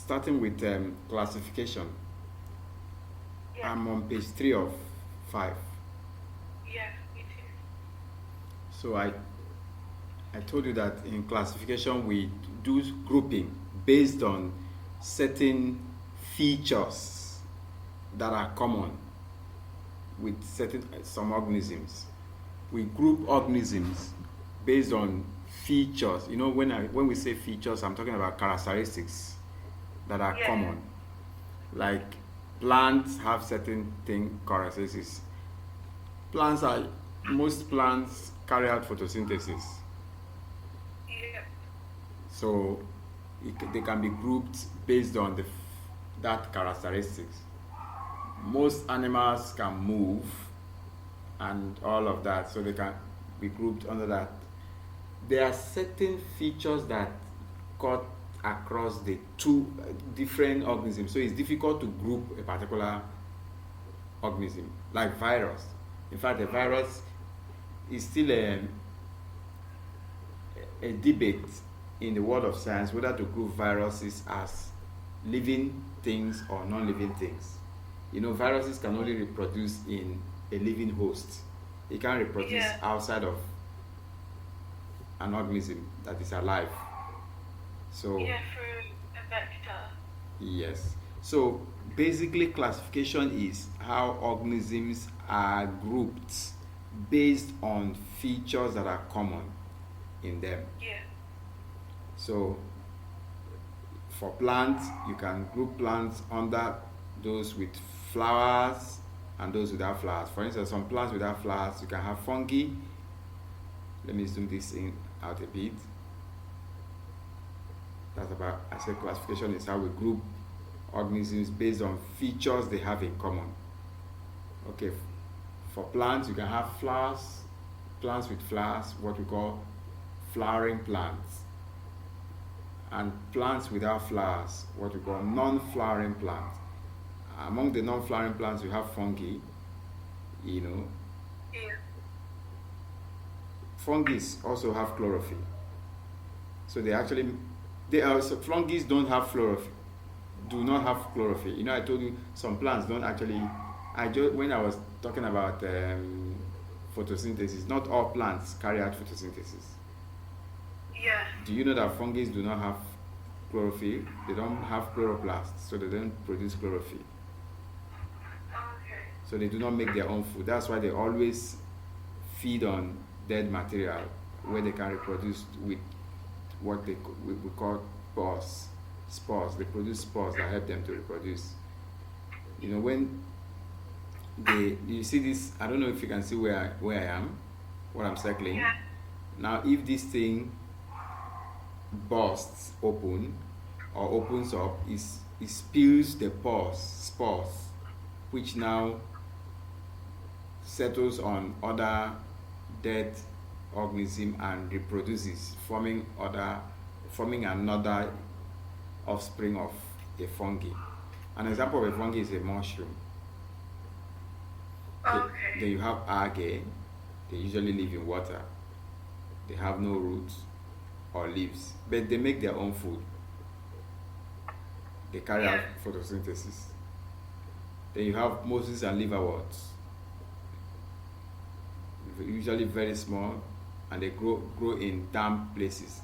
starting with classification. Yeah. I'm on page 3 of 5. Yeah, me too. So I told you that in classification we do grouping based on certain features that are common with certain some organisms. We group organisms based on features. You know, when we say features, I'm talking about characteristics that are Yeah. common. Like plants have certain thing characteristics. Plants are Most plants carry out photosynthesis, Yeah. so they can be grouped based on that characteristics. Most animals can move and all of that, so they can be grouped under that. There are certain features that cut across the two different organisms, so it's difficult to group a particular organism, like virus. In fact, the virus is still a debate in the world of science whether to group viruses as living things or non-living things. You know, viruses can only reproduce in a living host. It can't reproduce Yeah. outside of an organism that is alive. So Yeah, through a vector. yes. So basically, classification is how organisms are grouped based on features that are common in them. Yeah. So for plants, you can group plants under those with flowers and those without flowers. For instance, some plants without flowers, you can have fungi. Let me zoom this in out a bit. That's about, I said classification is how we group organisms based on features they have in common. Okay, for plants, you can have flowers, plants with flowers, what we call flowering plants, and plants without flowers, what we call non-flowering plants. Among the non-flowering plants, you have fungi. You know, Yeah. fungi also have chlorophyll. So they also, fungi don't have chlorophyll, do not have chlorophyll. You know, I told you some plants don't actually. When I was talking about photosynthesis, not all plants carry out photosynthesis. Yeah. Do you know that fungi do not have chlorophyll? They don't have chloroplasts, so they don't produce chlorophyll. Okay. So they do not make their own food. That's why they always feed on dead material where they can reproduce with what we call spores. Spores. They produce spores that help them to reproduce. You know, when you see this, I don't know if you can see where I am, what I'm circling. Yeah. Now, if this thing bursts open or opens up, it spills the spores, which now settles on other dead organism and reproduces, forming another offspring of a fungi. An example of a fungi is a mushroom. Okay. Then you have algae. They usually live in water. They have no roots or leaves, but they make their own food. They carry out Yeah. photosynthesis. Then you have mosses and liverworts, usually very small, and they grow in damp places.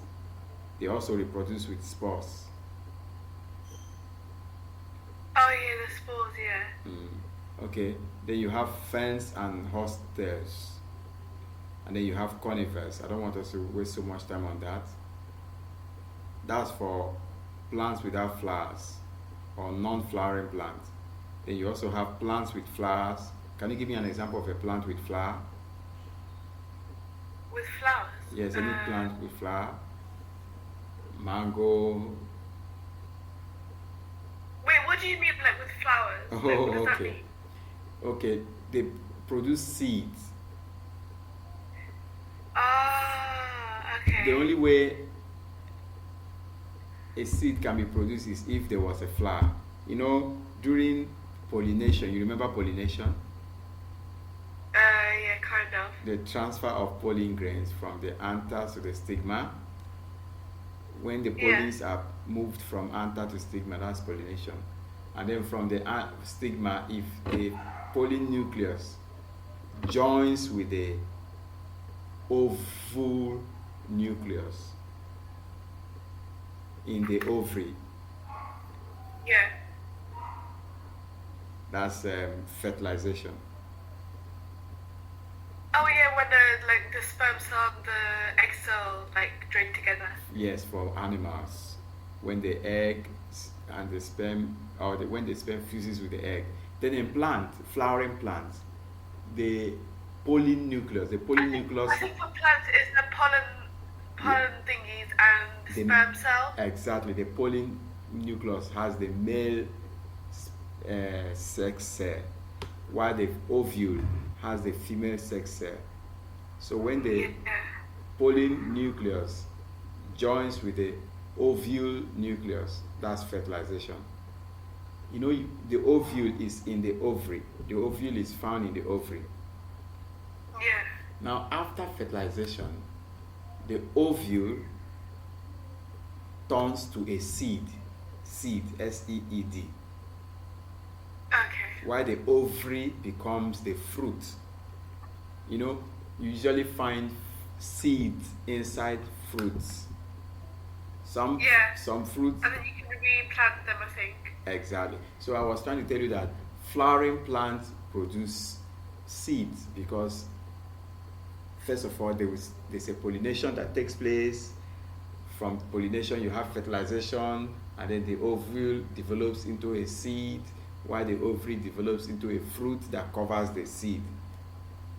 They also reproduce with spores. Oh yeah, the spores. Yeah. Okay, then you have ferns and horsetails, and then you have conifers. I don't want us to waste so much time on that. That's for plants without flowers or non-flowering plants. Then you also have plants with flowers. Can you give me an example of a plant with flower? With flowers. Yes, any plant with flower. Mango. Wait, what do you mean like with flowers? Like, what Oh, does that okay. mean? Okay, they produce seeds. Ah, okay. The only way a seed can be produced is if there was a flower. You know, during pollination, you remember pollination? Yeah, kind of. The transfer of pollen grains from the anther to the stigma. When the pollens are moved from anther to stigma, that's pollination. And then from the stigma, if the pollen nucleus joins with the ovule nucleus in the ovary, Yeah. that's fertilization. Oh yeah, when the sperm cell and the egg cell join together. Yes, for animals, when the egg and the sperm, or when the sperm fuses with the egg, then in flowering plants, the pollen nucleus, I think for plants it's the pollen thingies and The- sperm cell. exactly, the pollen nucleus has the male sex cell, while the ovule has the female sex cell. So when the Yeah. pollen nucleus joins with the ovule nucleus, that's fertilization. You know, the ovule is in the ovary. The ovule is found in the ovary. Yeah. Now, after fertilization, the ovule turns to a seed, seed, Okay. while the ovary becomes the fruit. You know, you usually find seeds inside fruits. Some fruits. And then you can replant them, I think. Exactly. So I was trying to tell you that flowering plants produce seeds because, first of all, there's a pollination that takes place. From pollination, you have fertilization, and then the ovule develops into a seed, while the ovary develops into a fruit that covers the seed.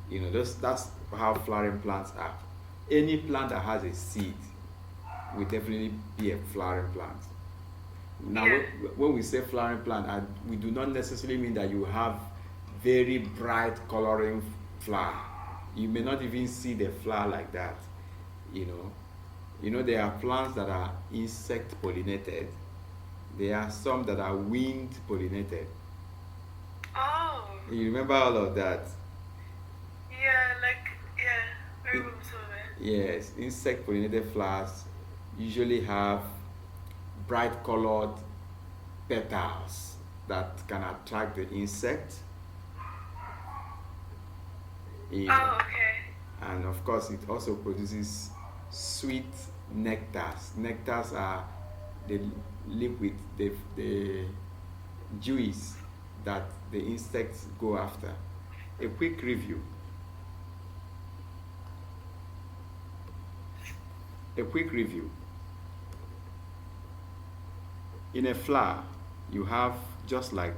You know, that's how flowering plants are. Any plant that has a seed will definitely be a flowering plant. Now, Yeah. when we say flowering plant, we do not necessarily mean that you have very bright coloring flower. You may not even see the flower like that. You know, there are plants that are insect pollinated. There are some that are wind pollinated. Oh. You remember all of that? Yeah, I remember some of it. Yes, insect pollinated flowers usually have bright colored petals that can attract the insect. Oh, okay. And of course, it also produces sweet nectars. Nectars are the liquid, the juice that the insects go after. A quick review. In a flower, you have, just like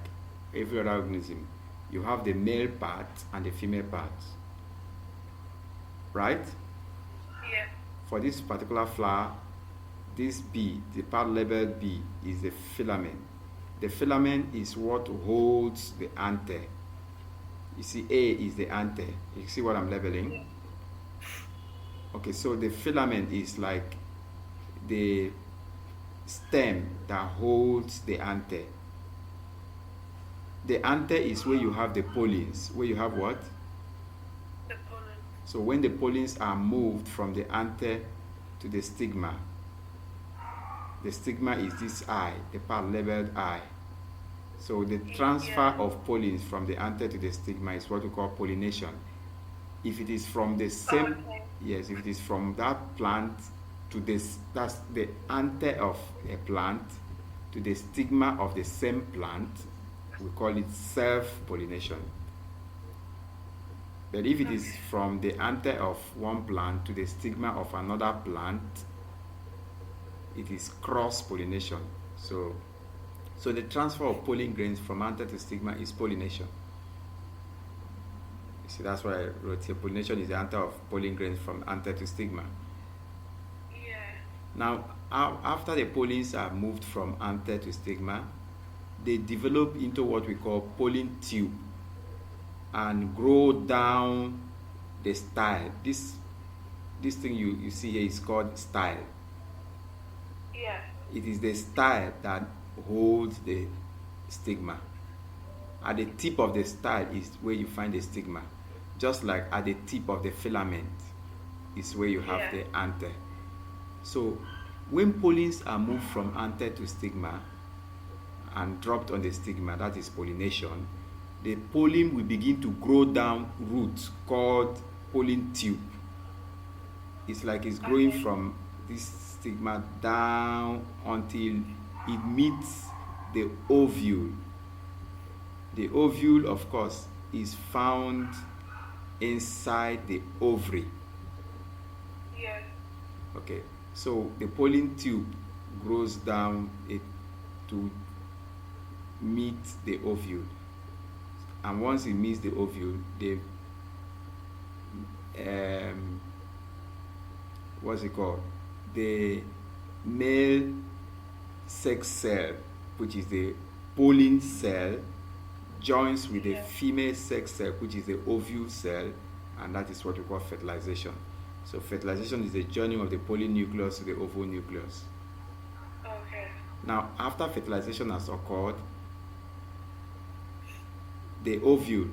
every other organism, you have the male part and the female part. Right? Yeah. For this particular flower, this B, the part labeled B, is the filament. The filament is what holds the anther. You see, A is the anther. You see what I'm labeling? Okay, so the filament is like the stem that holds the anther. The anther is where you have the pollens. Where you have what? The pollen. So when the pollens are moved from the anther to the stigma is this eye, the part labeled eye. So the transfer of pollens from the anther to the stigma is what we call pollination. If it is from the same, okay. yes, if it is from that plant to this, that's the anther of a plant to the stigma of the same plant, we call it self-pollination. But if it is from the anther of one plant to the stigma of another plant, it is cross-pollination. So the transfer of pollen grains from anther to stigma is pollination. You see, that's why I wrote here, pollination is the anther of pollen grains from anther to stigma. Yeah. Now, after the pollens are moved from anther to stigma, they develop into what we call pollen tube and grow down the style. This thing you see here is called style. Yeah. It is the style that holds the stigma. At the tip of the style is where you find the stigma. Just like at the tip of the filament is where you have the anther. So When pollens are moved from anther to stigma and dropped on the stigma, that is pollination, the pollen will begin to grow down roots called pollen tube. It's like it's growing from this stigma down until it meets the ovule. The ovule, of course, is found inside the ovary. Yeah. Okay, so the pollen tube grows down to meet the ovule, and once it meets the ovule, the what's it called? The male sex cell, which is the pollen cell, joins with the female sex cell, which is the ovule cell, and that is what we call fertilization. So fertilization is the joining of the pollen nucleus to the ovule nucleus. Okay. Now, after fertilization has occurred, the ovule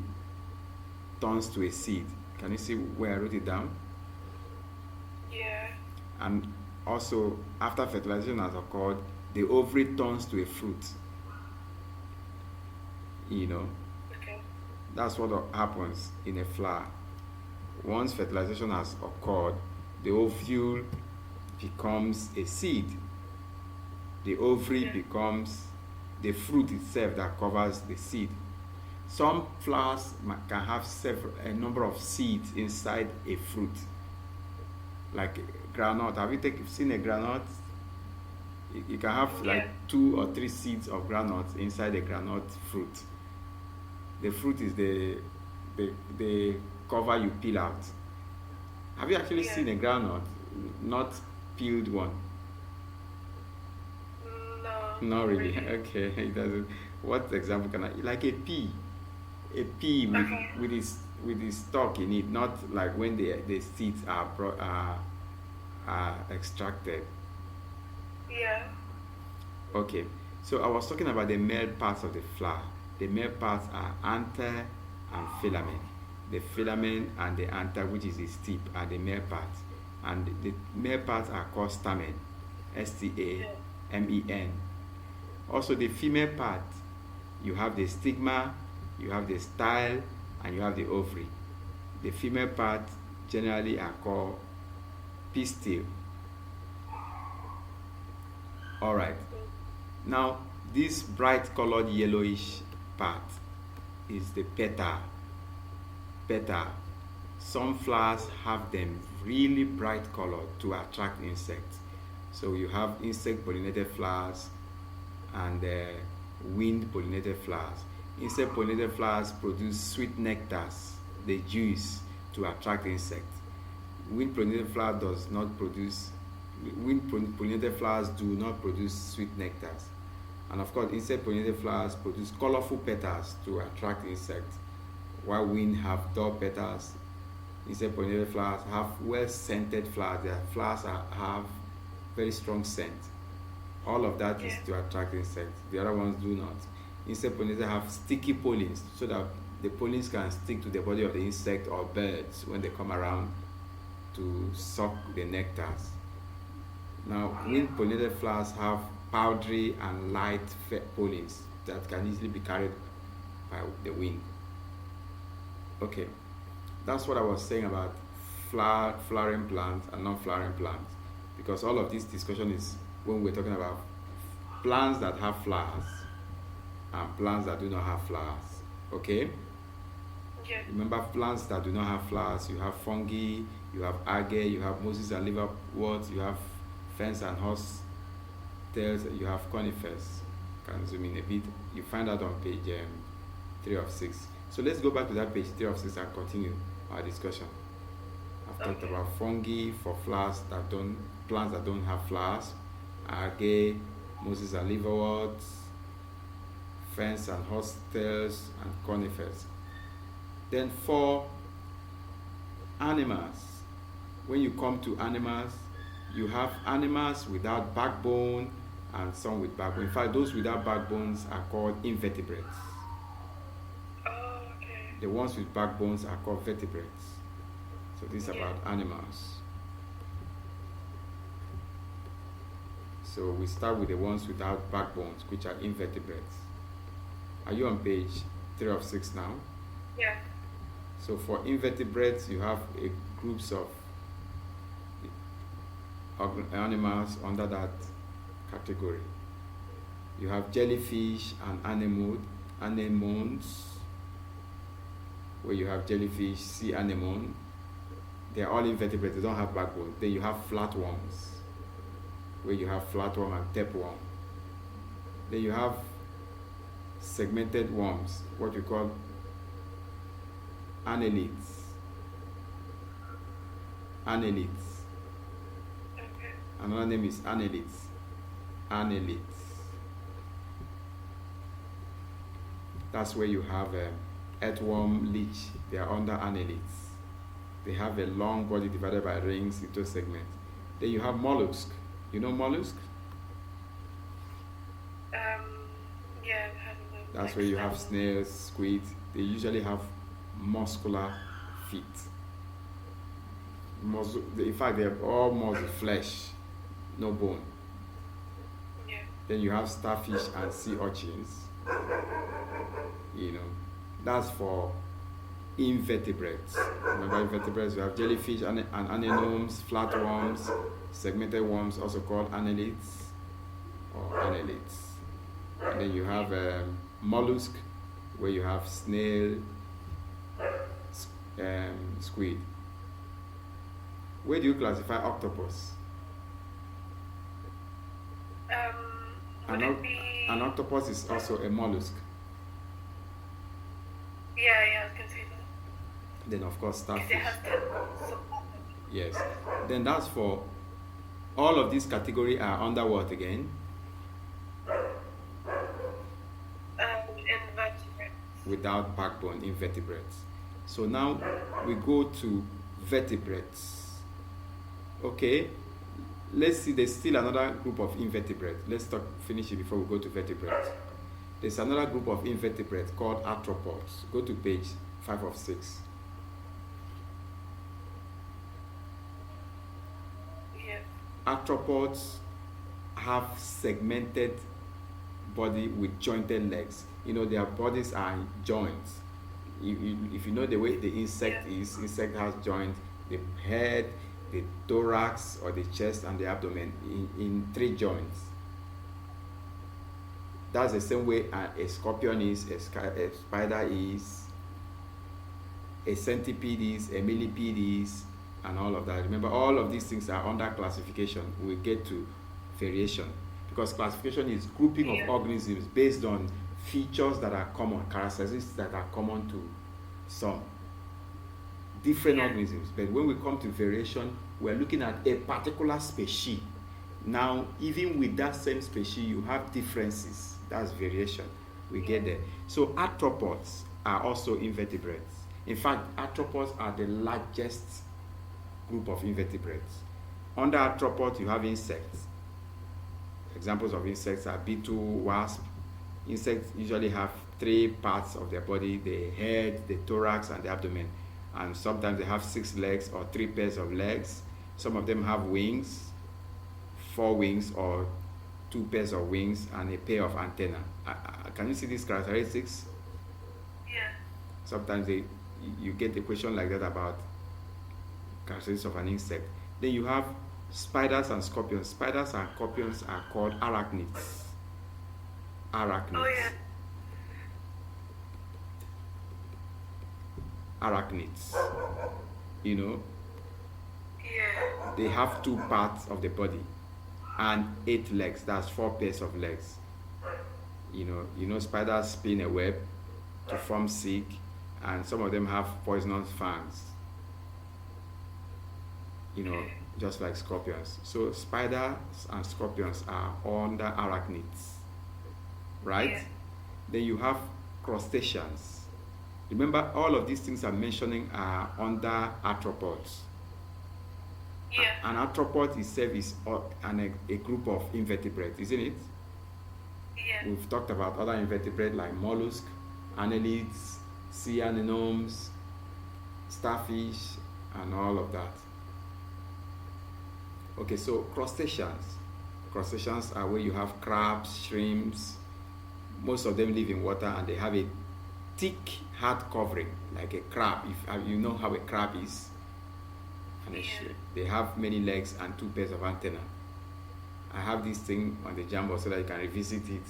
turns to a seed. Can you see where I wrote it down? Yeah. And also, after fertilization has occurred, the ovary turns to a fruit. Okay. That's what happens in a flower. Once fertilization has occurred, the ovule becomes a seed. The ovary becomes the fruit itself that covers the seed. Some flowers can have a number of seeds inside a fruit, like groundnut. Have you seen a groundnut? You can have like 2 or 3 seeds of groundnut inside a groundnut fruit. The fruit is the cover you peel out. Have you actually seen a groundnut, not peeled one? No. Not really. Okay, it doesn't. What example can I? Like a pea with its stalk in it, not like when the seeds are extracted. Yeah. Okay, so I was talking about the male parts of the flower. The male parts are anther and filament. The filament and the anther, which is its tip, are the male parts, and the male parts are called stamen, stamen. Also, the female part, you have the stigma, you have the style, and you have the ovary. The female part generally are called pistil. All right. Now, this bright colored yellowish part is the petal. Some flowers have them really bright color to attract insects. So you have insect pollinated flowers and wind pollinated flowers. Insect pollinated flowers produce sweet nectars, the juice, to attract insects. Wind pollinated flowers do not produce sweet nectars. And of course, insect pollinated flowers produce colorful petals to attract insects, while wind have dull petals. Insect pollinated flowers have well scented flowers. Their flowers have very strong scent. All of that is to attract insects. The other ones do not. Insect pollinators have sticky pollens so that the pollens can stick to the body of the insect or birds when they come around to suck the nectars. Now, wind pollinated flowers have powdery and light pollens that can easily be carried by the wind. Okay, that's what I was saying about flowering plants and non-flowering plants, because all of this discussion is when we're talking about plants that have flowers and plants that do not have flowers. Okay? Yeah. Remember, plants that do not have flowers, you have fungi, you have algae, you have mosses and liverworts, you have ferns and horse tails, you have conifers. Can zoom in a bit. You find that on page 3 of 6. So let's go back to that page 3 of 6 and continue our discussion. I've talked about fungi for plants that don't have flowers, algae, mosses and liverworts, ferns and horse tails, and conifers. Then for animals, when you come to animals, you have animals without backbone and some with backbone. In fact, those without backbones are called invertebrates. Oh, okay. The ones with backbones are called vertebrates. So this is about animals. So we start with the ones without backbones, which are invertebrates. Are you on page 3 of 6 now? Yeah. So for invertebrates, you have groups of animals under that category. You have jellyfish and anemones, where you have jellyfish, sea anemone. They are all invertebrates, they don't have backbone. Then you have flatworms, where you have flatworm and tapeworm. Then you have segmented worms, what we call annelids. Annelids. Okay. Another name is annelids. Annelids. That's where you have earthworm, leech. They are under annelids. They have a long body divided by rings into segments. Then you have mollusk. You know mollusk? Yeah, I've had of those. That's where you have snails, squids. They usually have muscular feet. In fact, they have all muscle, flesh, no bone. Yeah. Then you have starfish and sea urchins. That's for invertebrates. Remember, invertebrates, you have jellyfish and anemones, flatworms, segmented worms, also called annelids or annelids. And then you have mollusk, where you have snail, squid. Where do you classify octopus? Would it be... An octopus is also a mollusk. Yeah, I was gonna say that. Then of course starfish. It has to... Yes. Then that's for all of these categories are under what again? Invertebrates. Without backbone, invertebrates. So now we go to vertebrates. Okay, let's see, there's still another group of invertebrates. Let's finish it before we go to vertebrates. There's another group of invertebrates called arthropods. Go to page 5 of 6. Yeah. Arthropods have segmented body with jointed legs. Their bodies are joints. If you know the way the insect is, insect has joints, the head, the thorax or the chest and the abdomen in 3 joints. That's the same way a scorpion is, a spider is, a centipede is, a millipede is, and all of that. Remember, all of these things are under classification. We get to variation, because classification is grouping of organisms based on features that are common, characteristics that are common to some different organisms. But when we come to variation, we're looking at a particular species. Now, even with that same species, you have differences. That's variation. We get there. So arthropods are also invertebrates. In fact, arthropods are the largest group of invertebrates. Under arthropods, you have insects. Examples of insects are beetle, wasp. Insects usually have 3 parts of their body: the head, the thorax, and the abdomen. And sometimes they have 6 legs or 3 pairs of legs. Some of them have wings, 4 wings or 2 pairs of wings, and a pair of antennae. Can you see these characteristics? Yeah. Sometimes you get a question like that about characteristics of an insect. Then you have spiders and scorpions. Spiders and scorpions are called arachnids. Arachnids. Oh, yeah. Arachnids. Yeah. They have 2 parts of the body and 8 legs. That's 4 pairs of legs. Spiders spin a web to form silk, and some of them have poisonous fangs. Just like scorpions. So spiders and scorpions are under arachnids, right? Yeah. Then you have crustaceans. Remember, all of these things I'm mentioning are under arthropods. Yeah. An arthropod itself is a group of invertebrates, isn't it? Yeah. We've talked about other invertebrates like mollusk, annelids, sea anemones, starfish, and all of that. Okay, so crustaceans. Crustaceans are where you have crabs, shrimps. Most of them live in water and they have a thick hard covering like a crab. If you know how a crab is, and they have many legs and two pairs of antennae. I have this thing on the Jamboard so that you can revisit it.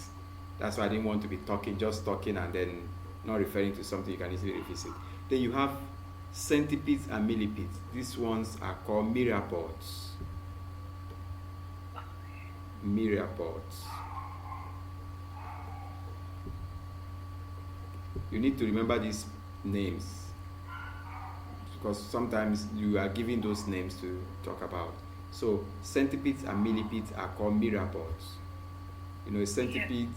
That's why I didn't want to be just talking and then not referring to something you can easily revisit. Then you have centipedes and millipedes. These ones are called myriapods. Myriapods. You need to remember these names because sometimes you are given those names to talk about. So centipedes and millipedes are called myriapods. You know, a centipede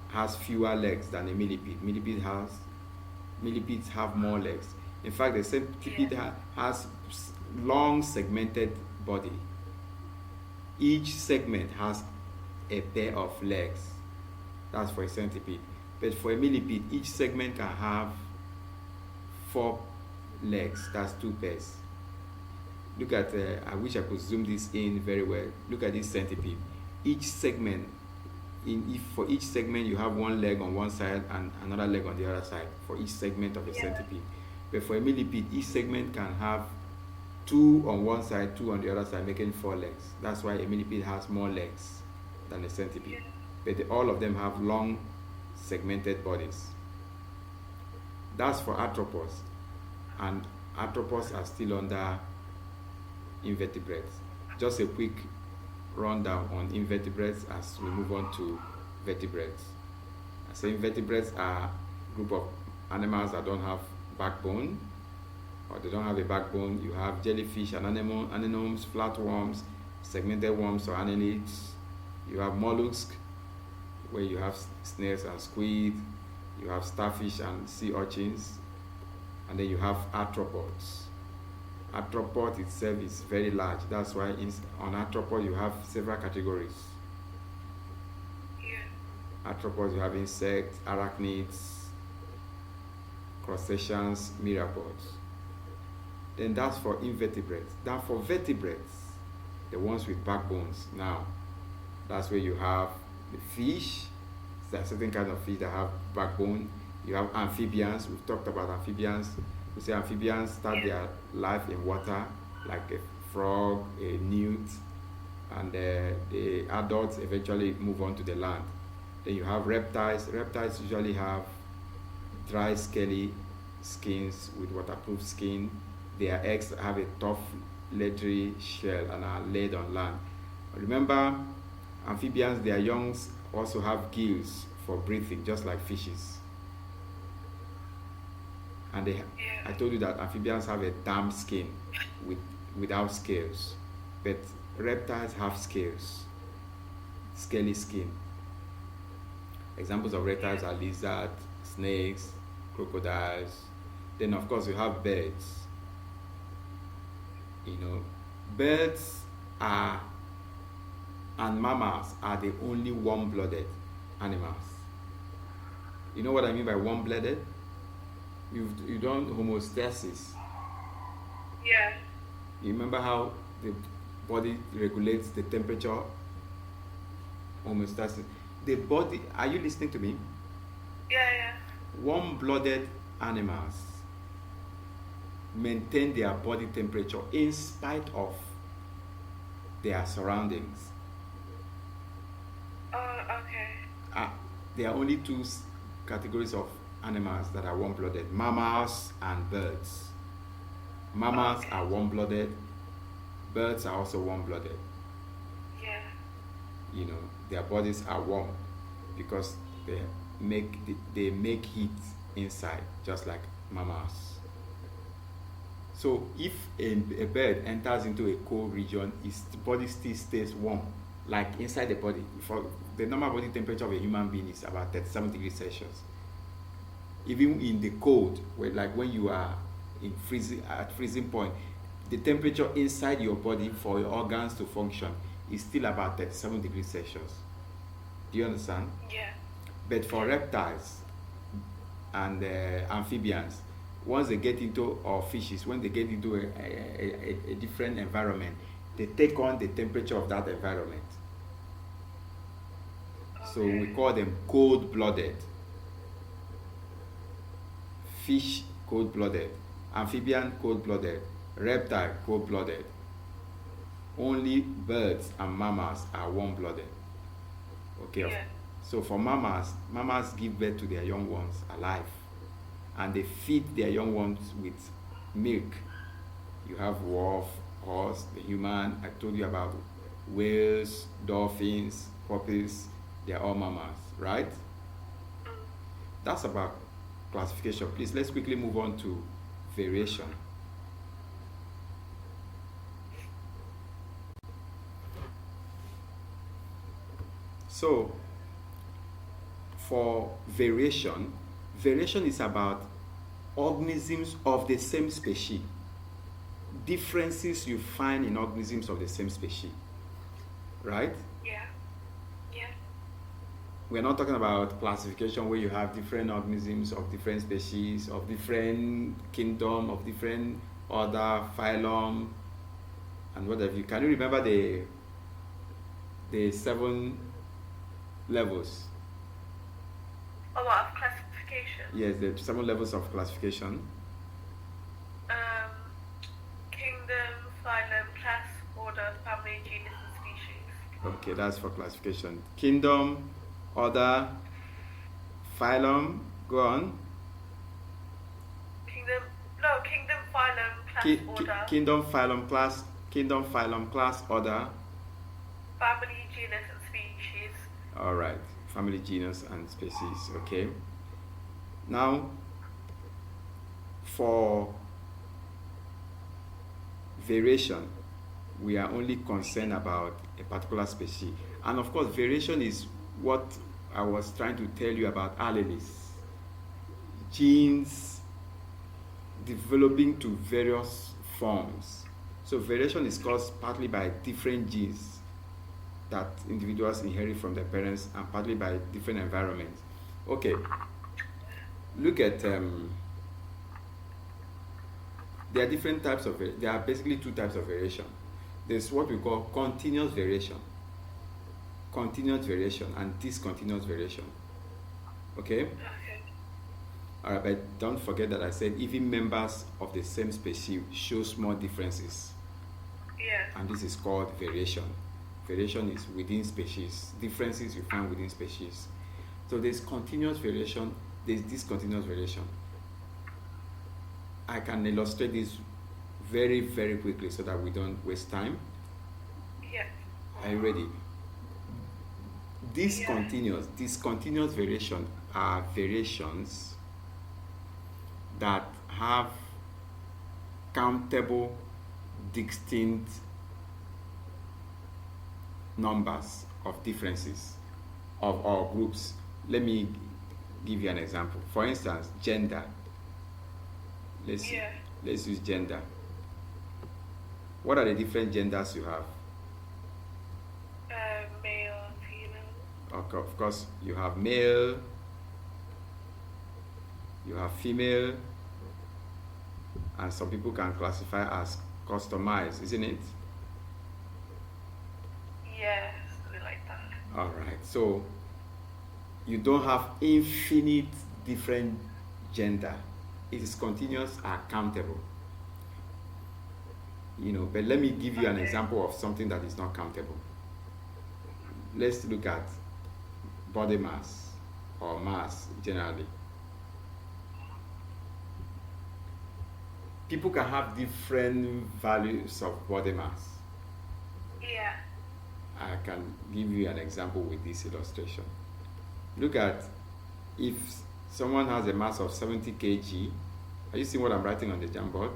has fewer legs than a millipede. Millipedes have more legs. In fact, the centipede has long segmented body. Each segment has a pair of legs. That's for a centipede. But for a millipede, each segment can have 4 legs. That's 2 pairs. Look at, I wish I could zoom this in very well. Look at this centipede. Each segment, for each segment you have 1 leg on one side and another leg on the other side for each segment of a centipede. But for a millipede, each segment can have 2 on one side, 2 on the other side, making 4 legs. That's why a millipede has more legs than a centipede. But all of them have long segmented bodies. That's for arthropods, and arthropods are still under invertebrates. Just a quick rundown on invertebrates as we move on to vertebrates. So invertebrates are a group of animals that don't have backbone, or they don't have a backbone. You have jellyfish and anemones, flatworms, segmented worms or annelids. You have mollusks, where you have snails and squid. You have starfish and sea urchins. And then you have arthropods. Arthropod itself is very large. That's why on arthropod you have several categories. Arthropods, you have insects, arachnids, crustaceans, myriapods. Then that's for invertebrates. Then for vertebrates, the ones with backbones. Now, that's where you have the fish. There are certain kinds of fish that have backbone. You have amphibians. We've talked about amphibians. We say amphibians start their life in water, like a frog, a newt, and the adults eventually move on to the land. Then you have reptiles. Reptiles usually have dry, scaly skins with waterproof skin. Their eggs have a tough, leathery shell and are laid on land. Remember, amphibians, their youngs also have gills for breathing, just like fishes. And I told you that amphibians have a damp skin without scales, but reptiles have scales, scaly skin. Examples of reptiles are lizards, snakes, crocodiles. Then of course you have birds. You know, birds and mammals are the only warm-blooded animals. You know what I mean by warm-blooded? You done homeostasis. Yeah. You remember how the body regulates the temperature? Homeostasis. The body, are you listening to me? Yeah. Warm-blooded animals maintain their body temperature in spite of their surroundings. Oh, okay. There are only 2 categories of animals that are warm-blooded: mammals and birds. Mammals are warm-blooded. Birds are also warm-blooded. Yeah. You know, their bodies are warm because they make heat inside, just like mammals. So if a bird enters into a cold region, its body still stays warm, like inside the body. For the normal body temperature of a human being is about 37 degrees Celsius. Even in the cold, like when you are at freezing point, the temperature inside your body for your organs to function is still about 37 degrees Celsius. Do you understand? Yeah. But for reptiles and amphibians, once they get into, or fishes, when they get into a different environment, they take on the temperature of that environment. So we call them cold-blooded. Fish, cold-blooded. Amphibian, cold-blooded. Reptile, cold-blooded. Only birds and mammals are warm-blooded. Okay. Yeah. So for mammals give birth to their young ones alive, and they feed their young ones with milk. You have wolf, horse, the human. I told you about whales, dolphins, puppies. They are all mammals, right? That's about classification. Please, let's quickly move on to variation. So, for variation is about organisms of the same species. Differences you find in organisms of the same species, right? Yeah. Yeah. We're not talking about classification where you have different organisms of different species, of different kingdom, of different order, phylum, and what have you. Can you remember the 7 levels? Oh, what, of classification? Yes, the 7 levels of classification. Kingdom, phylum, class, order, family, genus, and species. Okay, that's for classification. Kingdom, order, phylum, go on. Kingdom, phylum, class, order. Kingdom, phylum, class, order. Family, genus, and species. All right, family, genus, and species. Okay. Now, for variation, we are only concerned about a particular species. And of course, variation is what I was trying to tell you about alleles. Genes developing to various forms. So variation is caused partly by different genes that individuals inherit from their parents, and partly by different environments. Okay, look at there are different types of, there are basically 2 types of variation. There's what we call continuous variation and discontinuous variation. Okay? Okay. Alright, but don't forget that I said even members of the same species show small differences. Yeah. And this is called variation. Variation is within species, differences you find within species. So there's continuous variation, there's discontinuous variation. I can illustrate this very, very quickly so that we don't waste time. Yeah. Are you ready? Discontinuous variation are variations that have countable, distinct numbers of differences of our groups. Let me give you an example. For instance, gender. Let's use gender. What are the different genders you have? Male, female. Okay, of course, you have male, you have female, and some people can classify as customized, isn't it? Yeah, something like that. All right, so you don't have infinite different gender. It is continuous and countable. But let me give you an example of something that is not countable. Let's look at body mass or mass generally. People can have different values of body mass. Yeah. I can give you an example with this illustration. Look at, if someone has a mass of 70 kg, are you seeing what I'm writing on the Jamboard?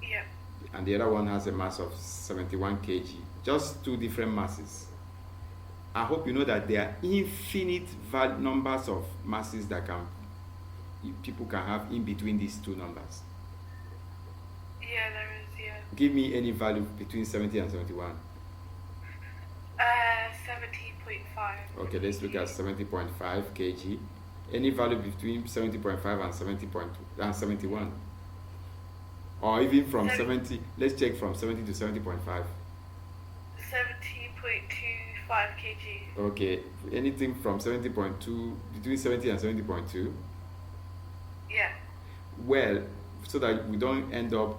Yeah. And the other one has a mass of 71 kg, just 2 different masses. I hope you know that there are infinite numbers of masses that people can have in between these 2 numbers. Yeah, there is, yeah. Give me any value between 70 and 71. 70.5. Okay, let's look at 70.5 kg. Any value between 70.5 and 71. Or even from 70, let's check from 70 to 70.5. 70.25 kg. Okay, anything from 70.2, between 70 and 70.2. Yeah. Well, so that we don't end up,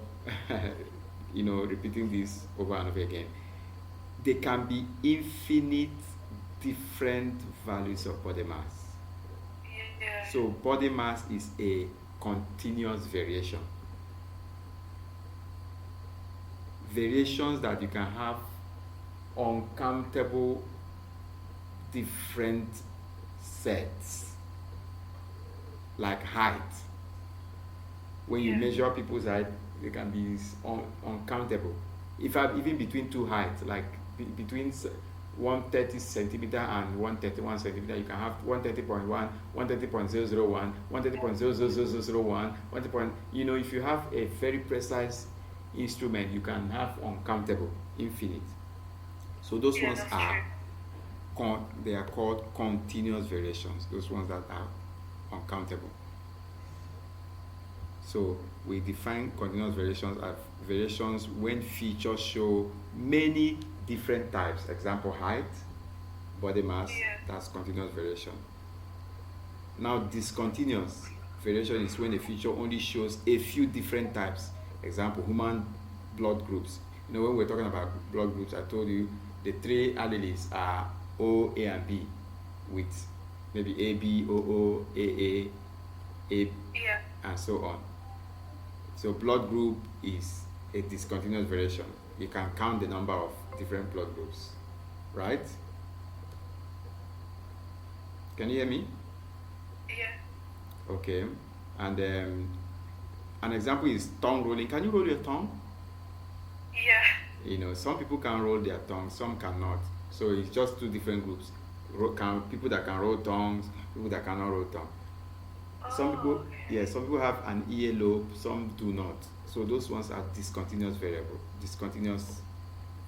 repeating this over and over again. There can be infinite different values of body mass. Yeah. So body mass is a continuous variation. Variations that you can have uncountable different sets, like height. When you Yeah. measure people's height, they can be uncountable. If I even between two heights, like between 130 centimeter and 131 centimeter, you can have 130.1, 130.001, 130.00001, 130. If you have a very precise instrument, you can have uncountable, infinite. So those Yeah, ones that's are true. they are called continuous variations. Those ones that are uncountable. So we define continuous variations as variations when features show many different types. Example, height, body mass, Yeah. that's continuous variation. Now, discontinuous variation is when a feature only shows a few different types. Example, human blood groups. When we're talking about blood groups, I told you the three alleles are O, A, and B, with maybe AB, OO, AA, A, Yeah. and so on. So blood group is a discontinuous variation. You can count the number of different blood groups, right? Can you hear me? Yeah. Okay. And an example is tongue rolling. Can you roll your tongue? Yeah. Some people can roll their tongue, some cannot. So it's just two different groups. People that can roll tongues, people that cannot roll tongue. Some people, Okay. some people have an earlobe, some do not. So those ones are discontinuous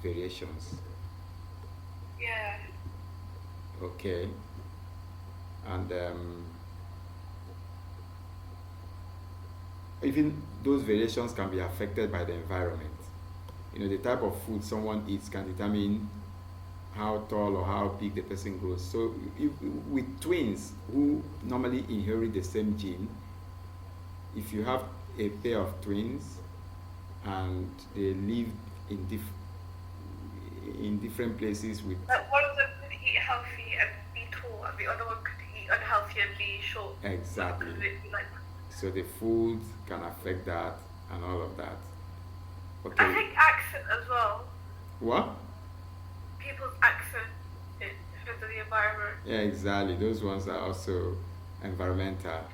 variations. Yeah. Okay. And even those variations can be affected by the environment. The type of food someone eats can determine how tall or how big the person grows. So with twins who normally inherit the same gene, if you have a pair of twins and they live in different places with Like one of them could eat healthy and be tall, and the other one could eat unhealthy and be short. exactly, Could it be like? so the food can affect that and all of that. I Okay. think accent as well. What? People's accent, it depends on the environment. Yeah, exactly. Those ones are also environmental.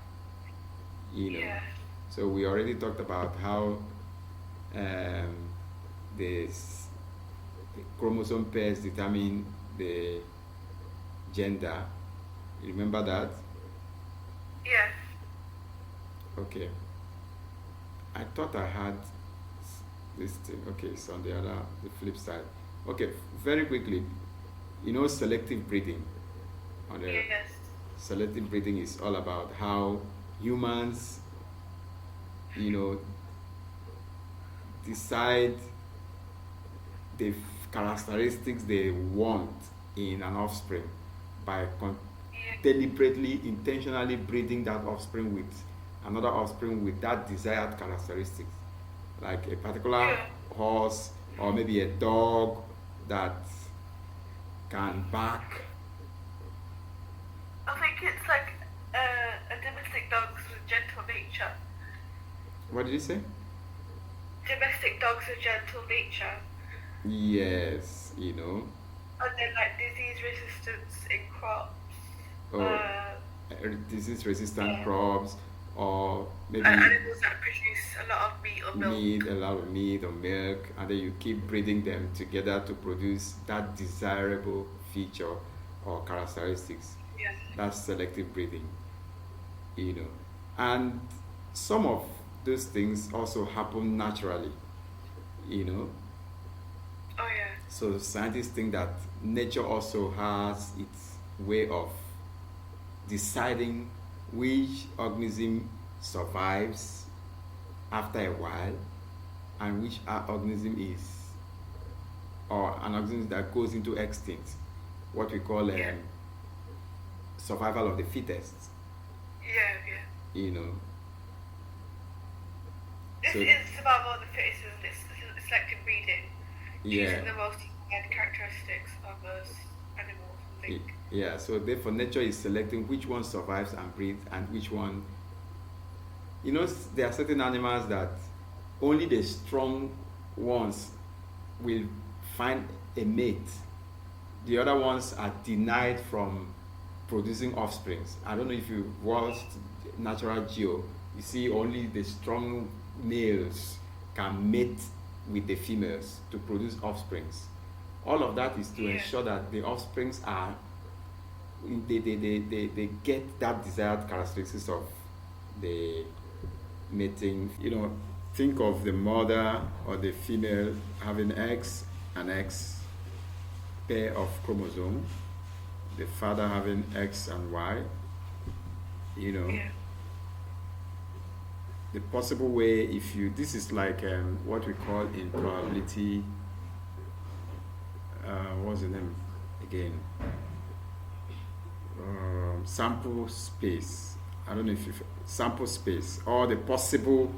Yeah. So we already talked about how um, this chromosome pairs determine the gender. You remember that? Yeah. Okay. I thought I had this thing. Okay, it's on the flip side. Okay, very quickly. Selective breeding. Yes. Selective breeding is all about how humans, decide the characteristics they want in an offspring by Yeah. deliberately, intentionally breeding that offspring with another offspring with that desired characteristics, like a particular Yeah. horse or maybe a dog that can bark. I think it's like a domestic dogs with gentle nature. What did you say? Domestic dogs with gentle nature. Yes, And then like disease resistance in crops. or disease-resistant Yeah. crops, or maybe And animals that produce a lot of meat or milk. a lot of meat or milk, and then you keep breeding them together to produce that desirable feature or characteristics. Yeah. That's selective breeding. And some of those things also happen naturally. Oh yeah. So scientists think that nature also has its way of deciding which organism survives after a while and which organism is, or an organism that goes into extinct. what we call Yeah. survival of the fittest. Yeah, yeah. You know, This so is survival of the fittest, isn't it? It's selective breeding, yeah, choosing the most unique characteristics of those animals. I think. yeah. So therefore, nature is selecting which one survives and breathes, and which one. You know, there are certain animals that only the strong ones will find a mate. The other ones are denied from producing offsprings. I don't know if you watched Natural Geo. You see, only the strong males can mate with the females to produce offsprings. All of that is to Yeah. ensure that the offsprings are they get that desired characteristics of the mating. You know, think of the mother or the female having X and X pair of chromosome, the father having X and Y. You know, Yeah. the possible way, if you, this is like what we call in probability, what's the name again? Sample space. I don't know if you sample space or the possible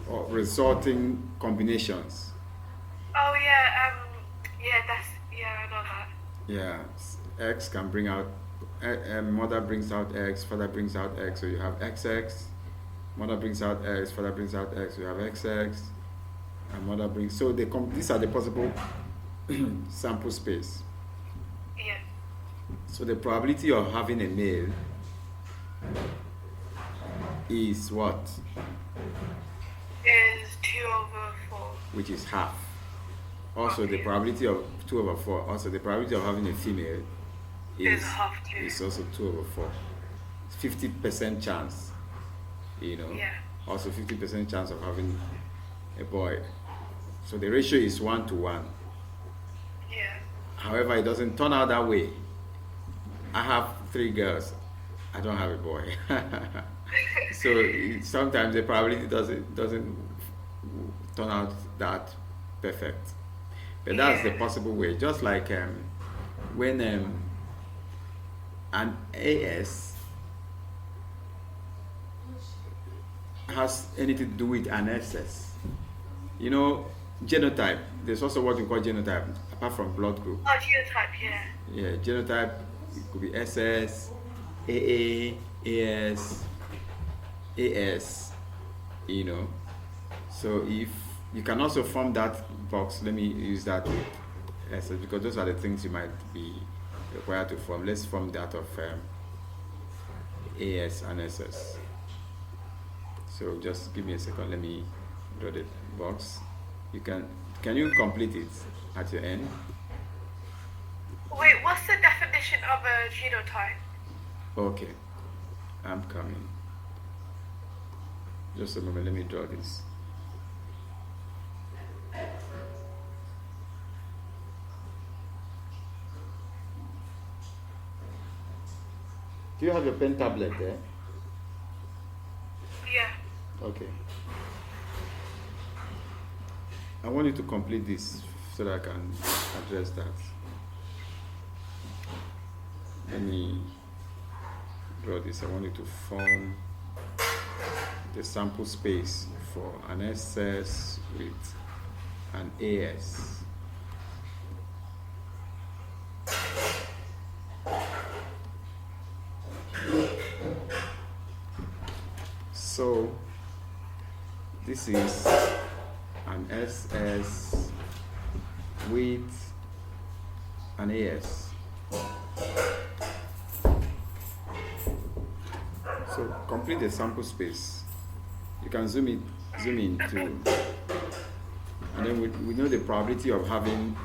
or resulting combinations. Oh yeah. Yeah. I know that. Yeah, X can bring out, mother brings out X, father brings out X, so you have XX. Mother brings out X, father brings out X, you have XX, and mother brings. So these are the possible sample space. Yeah. So the probability of having a male is what? Is 2/4. Which is half. Also, the Okay. probability of 2/4. Also, the probability of having a female Is half too. is also 2/4. 50% chance. You know. Yeah. Also, 50% chance of having a boy. So the ratio is 1 to 1. Yeah. However, it doesn't turn out that way. I have 3 girls. I don't have a boy. So sometimes the probability doesn't turn out that perfect. But that's the Yeah. possible way. Just like when an AS has anything to do with an SS. You know, genotype. There's also what we call genotype, apart from blood group. Oh, genotype. Yeah. Yeah, genotype, it could be SS, AA, AS, AS, you know. So if you can also form that box, let me use that with SS because those are the things you might be required to form. Let's form that of AS and SS. So just give me a second, let me draw the box. Can you complete it at your end? Wait, what's the definition of a genotype? Okay, I'm coming. Just a moment, let me draw this. Do you have your pen tablet there? Yeah. Okay. I want you to complete this so that I can address that. Let me draw this. I want you to form the sample space for an SS with an AS. So this is an SS with an AS. So complete the sample space. You can zoom in to, and then we know the probability of having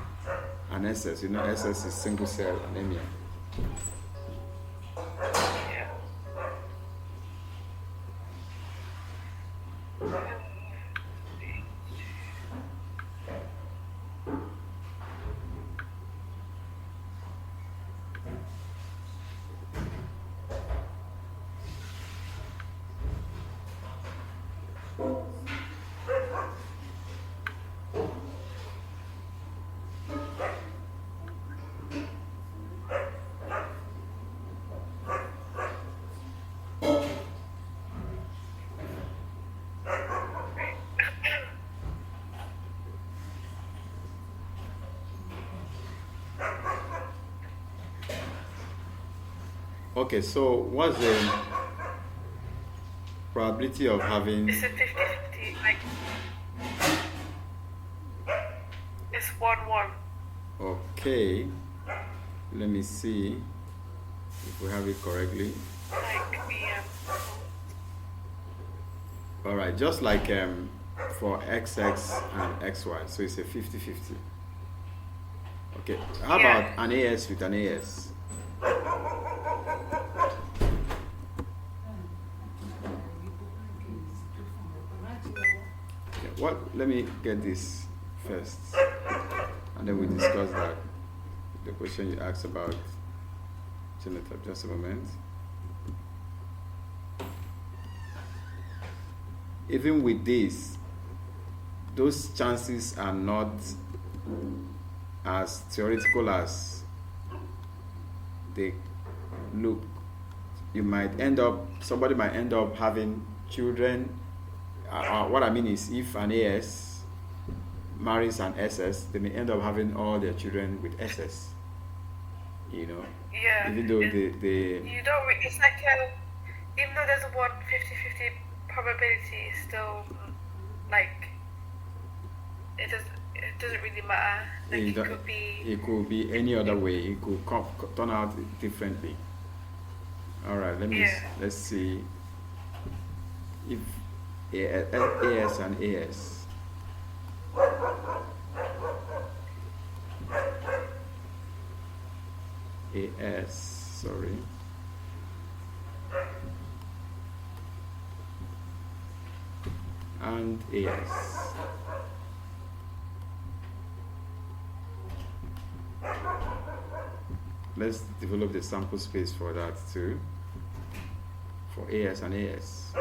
an SS. You know, SS is single cell anemia. Yeah. Okay, so what's the probability of having? It's a 50-50. Like, it's 1-1. Okay, let me see if we have it correctly. Like, yeah. All right, just like for XX and XY, so it's a 50-50. Okay, how Yeah. about an AS with an AS? Okay, let me get this first, and then we discuss that. The question you asked about genotype. Just a moment. Even with this, those chances are not as theoretical as they look. Somebody might end up having children. What I mean is, if an AS marries an SS, they may end up having all their children with SS. You know, Yeah. even though they You don't. It's like even though there's a 50-50 probability, it's still like it doesn't really matter. Like it could be any other way. It could turn out differently. All right, let's see if AS and AS. Sorry. And AS. Let's develop the sample space for that too, for AS and AS.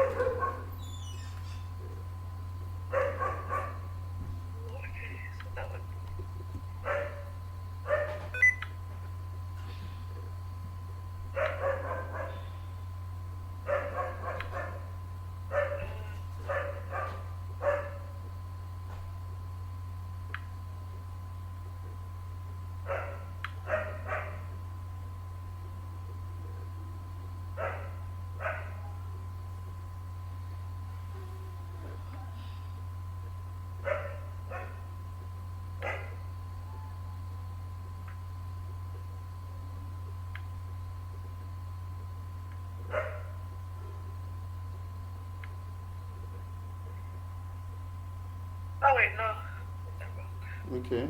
Oh wait, no. Okay.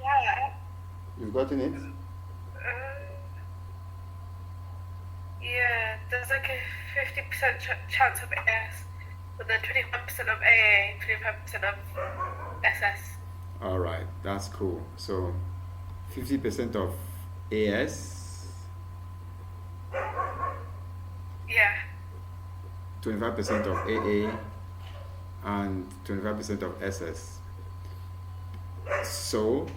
Yeah. You've gotten it? Yeah, there's like a 50% chance of AS, but then 25% of AA, 25% of SS. All right, that's cool. So 50% of AS, Yeah. 25% of AA, and 25% of SS. So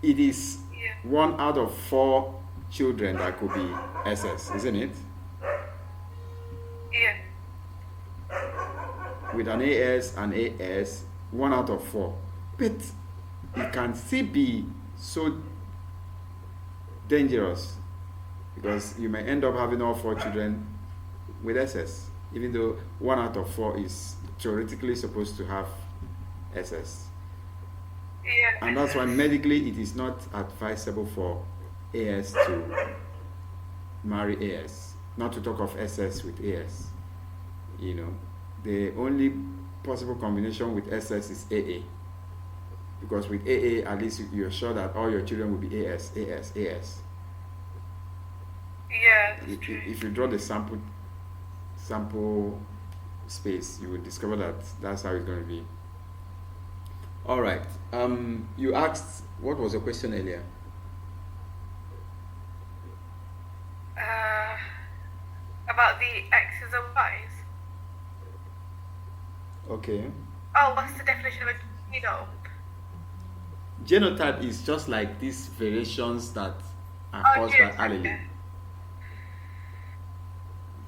it is 1 out of 4 children that could be SS, isn't it? Yeah. With an AS and AS, 1 out of 4. But it can still be so dangerous because you may end up having all 4 children with SS, even though 1 out of 4 is theoretically supposed to have SS. Yeah. And that's why medically it is not advisable for AS to marry AS, not to talk of SS with AS. You know, the only possible combination with SS is AA, because with AA at least you're sure that all your children will be AS. Yeah. If you draw the sample space, you will discover that that's how it's going to be. All right. You asked, what was your question earlier? About the X's and Y's. Okay. Oh, what's the definition of a genome? Genotype is just like these variations that are caused by allele. Yeah.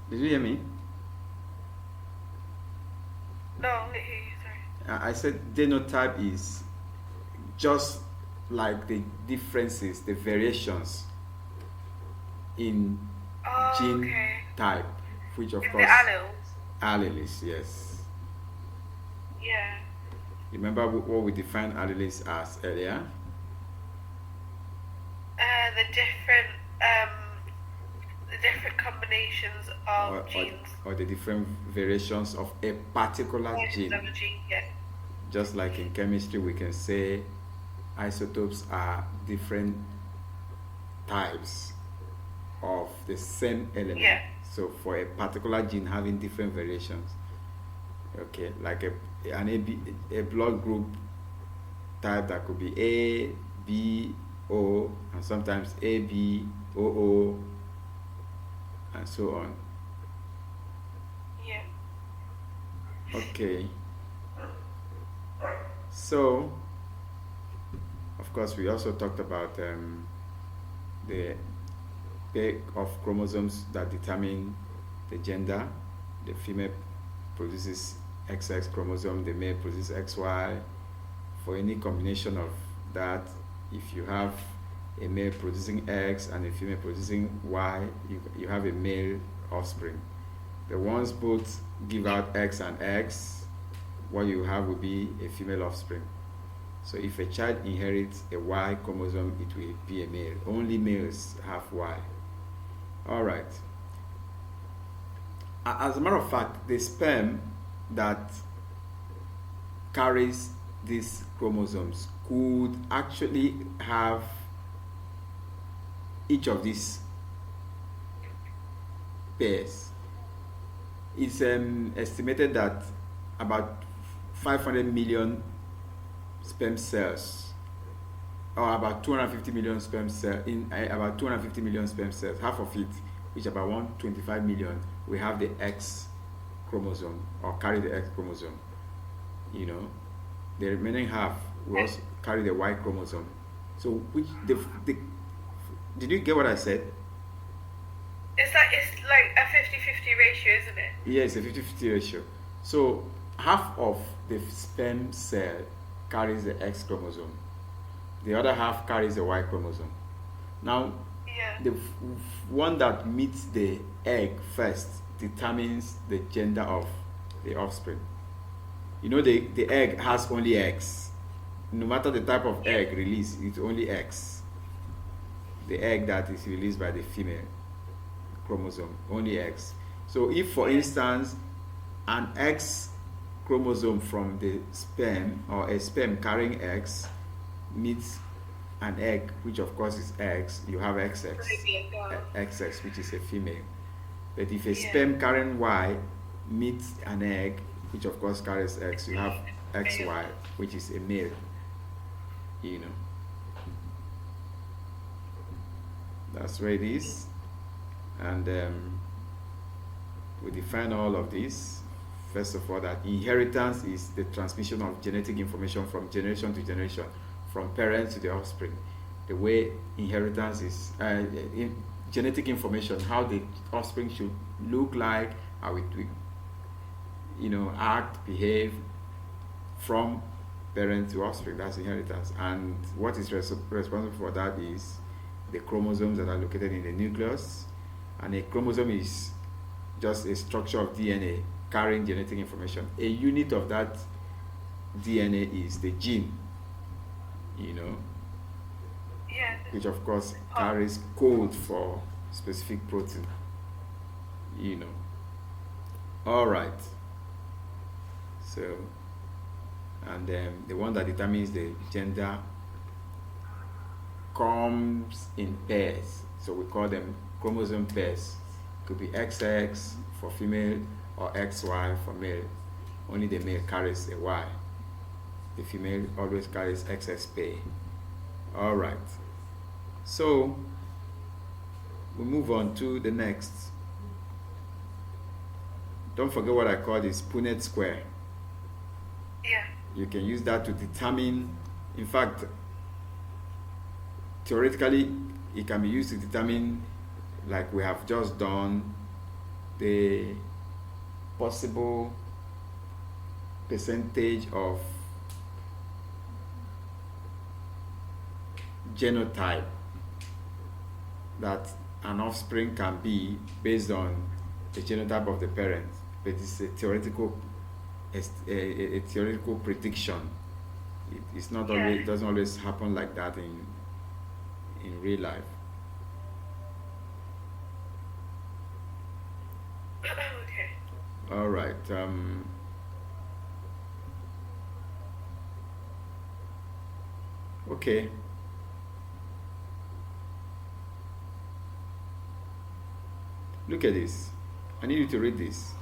Did you hear me? No, I didn't hear you, sorry. I said genotype is just like the differences, the variations in Oh, gene okay. type, which of In the course alleles. alleles, yes. Yeah. Remember what we defined alleles as earlier? Um, the different combinations or, of or, genes. or the different variations of a particular Versions gene. of a gene, yeah. Just like in chemistry, we can say isotopes are different types of the same element. Yeah. So for a particular gene having different variations, okay, like a blood group type that could be A, B, O, and sometimes A, B, O, O, and so on. Yeah. Okay. So, of course, we also talked about the pair of chromosomes that determine the gender. The female produces XX chromosome, the male produces XY. For any combination of that, if you have a male producing X and a female producing Y, you have a male offspring. The ones both give out X and X, what you have will be a female offspring. So if a child inherits a Y chromosome, it will be a male. Only males have Y. All right. As a matter of fact, the sperm that carries these chromosomes could actually have each of these pairs. It's estimated that about 500 million sperm cells, or about 250 million sperm cells, about 250 million sperm cells, half of it, which about 125 million, we have the X chromosome or carry the X chromosome. You know, the remaining half will also carry the Y chromosome. So, which did you get what I said? It's like a 50-50 ratio, isn't it? Yes, a 50-50 ratio. So half of the sperm cell carries the X chromosome. The other half carries the Y chromosome. Now, Yeah. the one that meets the egg first determines the gender of the offspring. You know, the egg has only X. No matter the type of egg released, it's only X. The egg that is released by the female chromosome, only X. So if, for instance, an X chromosome from the sperm, or a sperm carrying X, meets an egg, which of course is X, you have XX, XX, which is a female. But if a sperm carrying Y meets an egg, which of course carries X, you have XY, which is a male. You know, that's where it is. And we define all of this. First of all, that inheritance is the transmission of genetic information from generation to generation, from parents to the offspring. The way inheritance is genetic information, how the offspring should look like, how it will, you know, act, behave, from parent to offspring. That's inheritance. And what is responsible for that is the chromosomes that are located in the nucleus. And a chromosome is just a structure of DNA carrying genetic information. A unit of that DNA is the gene, you know, which of course carries code for specific protein, you know. All right. So, and the one that determines the gender comes in pairs. So we call them chromosome pairs. Could be XX for female or XY for male. Only the male carries a Y. The female always carries XX pair. All right. So we move on to the next. Don't forget what I call this Punnett square. Yeah. You can use that to determine, in fact, theoretically, it can be used to determine, like we have just done, the possible percentage of genotype that an offspring can be based on the genotype of the parents, but it's a theoretical prediction. It's not always, it doesn't always happen like that in real life. Okay. All right. Okay. Look at this. I need you to read this.